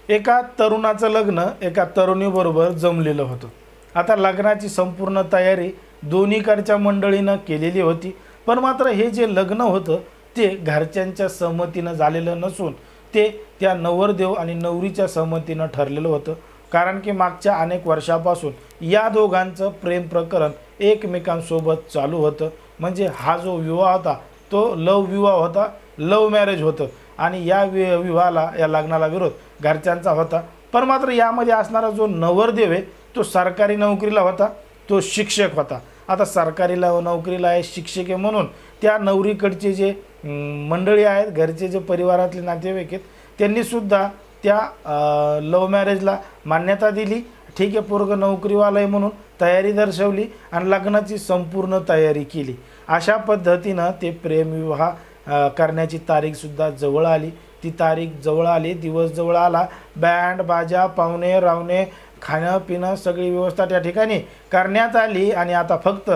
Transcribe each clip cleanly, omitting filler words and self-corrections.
एका तरुणाचं लग्न एका तरुणीबरोबर जमलेलं होतं। आता लग्नाची संपूर्ण तयारी दोन्हीकडच्या मंडळीनं केलेली होती, पण मात्र हे जे लग्न होतं ते घरच्यांच्या सहमतीनं झालेलं नसून ते त्या नवरदेव आणि नवरीच्या सहमतीनं ठरलेलं होतं। कारण की मागच्या अनेक वर्षापासून या दोघांचं प्रेम प्रकरण एकमेकांसोबत चालू होतं। म्हणजे हा जो विवाह होता तो लव विवाह होता, लव मॅरेज होतं आणि या विवाहाला या लग्नाला विरोध घरच्यांचा होता। पण मात्र यामध्ये असणारा जो नवरदेव आहे तो सरकारी नोकरीला होता, तो शिक्षक होता। आता सरकारी नोकरीला आहे, शिक्षक आहे, म्हणून त्या नवरीकडचे जे मंडळी आहेत, घरचे जे परिवारातले नातेवाईक आहेत, त्यांनी सुद्धा त्या लव मॅरेजला मान्यता दिली। ठीक आहे, पोरग नोकरीवाला आहे म्हणून तयारी दर्शवली आणि लग्नाची संपूर्ण तयारी केली। अशा पद्धतीनं ते प्रेमविवाह करण्याची तारीखसुद्धा जवळ आली। ती तारीख जवळ आली, दिवस जवळ आला, बँड बाजा, पाहुणे रावणे, खाणं पिणं सगळी व्यवस्था त्या ठिकाणी करण्यात आली आणि आता फक्त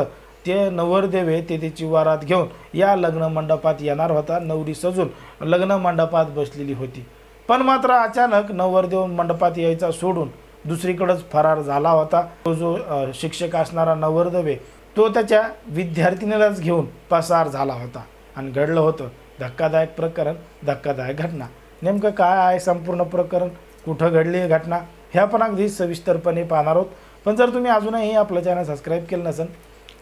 ते नवरदेव आहे ते त्याची वरात घेऊन या लग्न मंडपात येणार होता। नवरी सजून लग्न मंडपात बसलेली होती, पण मात्र अचानक नवरदेव मंडपात यायचा सोडून दुसरीकडेच फरार झाला होता। तो जो शिक्षक असणारा नवरदेव आहे तो त्याच्या विद्यार्थिनीलाच घेऊन पसार झाला होता आणि घडलं होतं धक्कादायक प्रकरण, धक्कादायक घटना। नेमकं काय आहे संपूर्ण प्रकरण, कुठं घडली ही घटना, ह्या पण अगदी सविस्तरपणे पाहणार आहोत। पण जर तुम्ही अजूनही आपलं चॅनल सबस्क्राईब केलं नसेल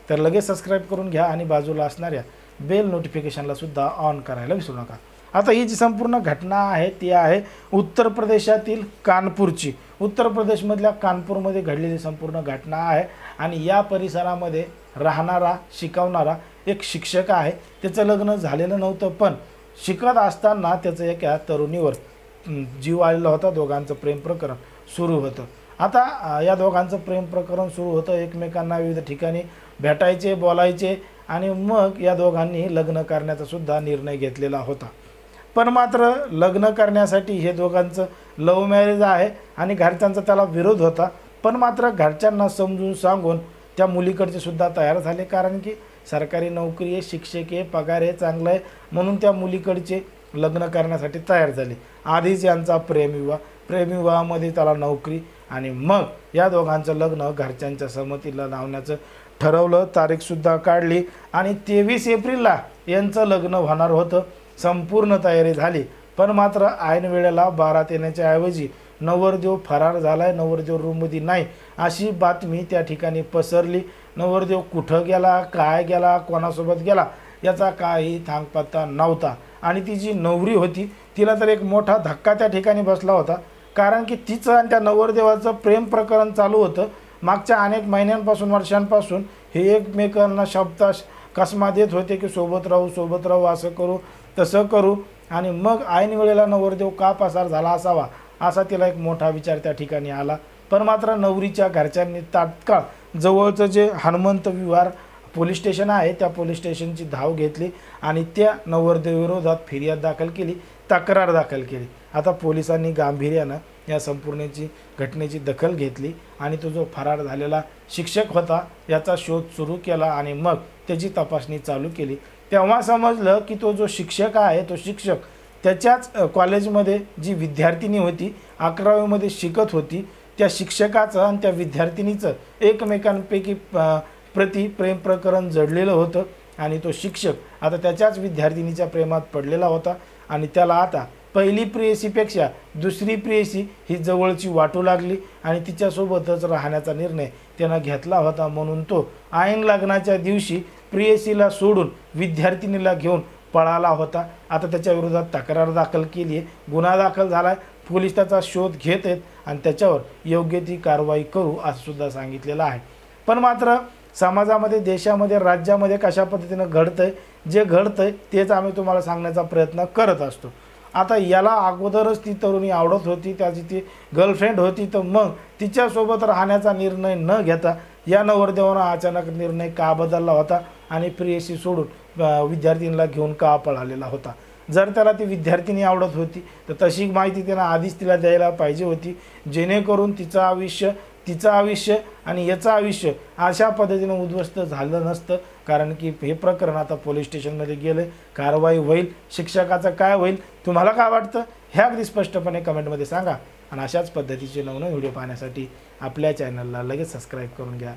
तर लगेच सबस्क्राईब करून घ्या आणि बाजूला असणाऱ्या बेल नोटिफिकेशनला सुद्धा ऑन करायला विसरू नका। आता ही जी संपूर्ण घटना आहे ती आहे उत्तर प्रदेशातील कानपूरची। उत्तर प्रदेशमधल्या कानपूरमध्ये घडलेली संपूर्ण घटना आहे आणि या परिसरामध्ये राहणारा शिकवणारा एक शिक्षक आहे। त्याचं लग्न झालेलं नव्हतं, पण शिकत असताना त्याचं एका तरुणीवर जीव आलेला होता। दोघांचं प्रेम प्रकरण सुरू होतं। आता या दोघांचं प्रेम प्रकरण सुरू होतं, एकमेकांना विविध ठिकाणी भेटायचे, बोलायचे आणि मग या दोघांनी लग्न करण्याचा सुद्धा निर्णय घेतलेला होता। पण मात्र लग्न करण्यासाठी हे दोघांचं लव्ह मॅरेज आहे आणि घरच्यांचा त्याला विरोध होता। पण मात्र घरच्यांना समजून सांगून त्या मुलीकडचे सुद्धा तयार झाले, कारण की सरकारी नोकरी आहे, शिक्षक आहे, पगार आहे, चांगला आहे, म्हणून त्या मुलीकडचे लग्न करण्यासाठी तयार झाले। आधीच यांचा प्रेमविवाहामध्ये त्याला नोकरी आणि मग या दोघांचं लग्न घरच्यांच्या सहमतीला लावण्याचं ठरवलं। तारीखसुद्धा काढली आणि 23 एप्रिलला यांचं लग्न होणार होतं। संपूर्ण तयारी झाली, पण मात्र ऐन वेळेला बारात येण्याच्या ऐवजी नवरदेव फरार झालाय, नवरदेव रूममध्ये नाही अशी बातमी त्या ठिकाणी पसरली। नवरदेव कुठं गेला, काय गेला, कोणासोबत गेला याचा काही थांगपत्ता नव्हता आणि ती जी नवरी होती तिला तर एक मोठा धक्का त्या ठिकाणी बसला होता, कारण की तिचं आणि त्या नवरदेवाचं प्रेम प्रकरण चालू होतं। मागच्या अनेक महिन्यांपासून, वर्षांपासून हे एकमेकांना शब्द कसमा देत होते की सोबत राहू, असं करू तसं करू, आणि मग ऐन वेळेला नवरदेव का पसार झाला असावा असा तिला एक मोठा विचार त्या ठिकाणी आला। पण मात्र नवरीच्या घरच्यांनी तात्काळ जवळचं जे हनुमंत विहार पोलीस स्टेशन आहे त्या पोलीस स्टेशनची धाव घेतली आणि त्या नवरदेवाविरोधात फिर्याद दाखल केली, तक्रार दाखल केली। आता पोलिसांनी गांभीर्यानं या संपूर्णची घटनेची दखल घेतली आणि तो जो फरार झालेला शिक्षक होता याचा शोध सुरू केला आणि मग त्याची तपासणी चालू केली। तेव्हा समजलं की तो जो शिक्षक आहे तो शिक्षक त्याच्याच कॉलेजमध्ये जी विद्यार्थिनी होती, 11वीमध्ये शिकत होती, त्या शिक्षकाचं आणि त्या विद्यार्थिनीचं एकमेकांपैकी प्रति प्रेम प्रकरण जडलेलं होतं आणि तो शिक्षक आता त्याच्याच विद्यार्थिनीच्या प्रेमात पडलेला होता आणि त्याला आता पहिली प्रेयसीपेक्षा दुसरी प्रेयसी ही जवळची वाटू लागली आणि तिच्यासोबतच राहण्याचा निर्णय त्यानं घेतला होता। म्हणून तो ऐन लग्नाच्या दिवशी प्रेयसीला सोडून विद्यार्थिनीला घेऊन पळाला होता। आता त्याच्या विरोधात तक्रार दाखल केली आहे, गुन्हा दाखल झाला आहे, पोलीस त्याचा शोध घेत आहेत आणि त्याच्यावर योग्य ती कारवाई करू असं सुद्धा सांगितलेलं आहे। पण मात्र समाजामध्ये, देशामध्ये, राज्यामध्ये कशा पद्धतीनं घडतंय, जे घडतंय तेच आम्ही तुम्हाला सांगण्याचा प्रयत्न करत असतो। आता याला अगोदरच ती तरुणी आवडत होती, त्याची ती गर्लफ्रेंड होती, तर मग तिच्यासोबत राहण्याचा निर्णय न घेता या नवरदेवानं अचानक निर्णय का बदलला होता आणि प्रेयसी सोडून विद्यार्थिनीला घेऊन का पळालेला होता। जर त्याला ती विद्यार्थिनी आवडत होती तर तशी माहिती त्यानं आधीच तिला द्यायला पाहिजे होती, जेणेकरून तिचं आयुष्य तिचं आयुष्य आणि याचं आयुष्य अशा पद्धतीनं उद्ध्वस्त झालं नसतं, कारण की हे प्रकरण आता पोलीस स्टेशनमध्ये गेलं, कारवाई होईल, शिक्षकाचं काय होईल, तुम्हाला काय वाटतं हे अगदी स्पष्टपणे कमेंटमध्ये सांगा. आणि अशाच पद्धतीचे नवनवीन व्हिडिओ पाहण्यासाठी आपल्या चॅनलला लगेच सबस्क्राईब करून घ्या.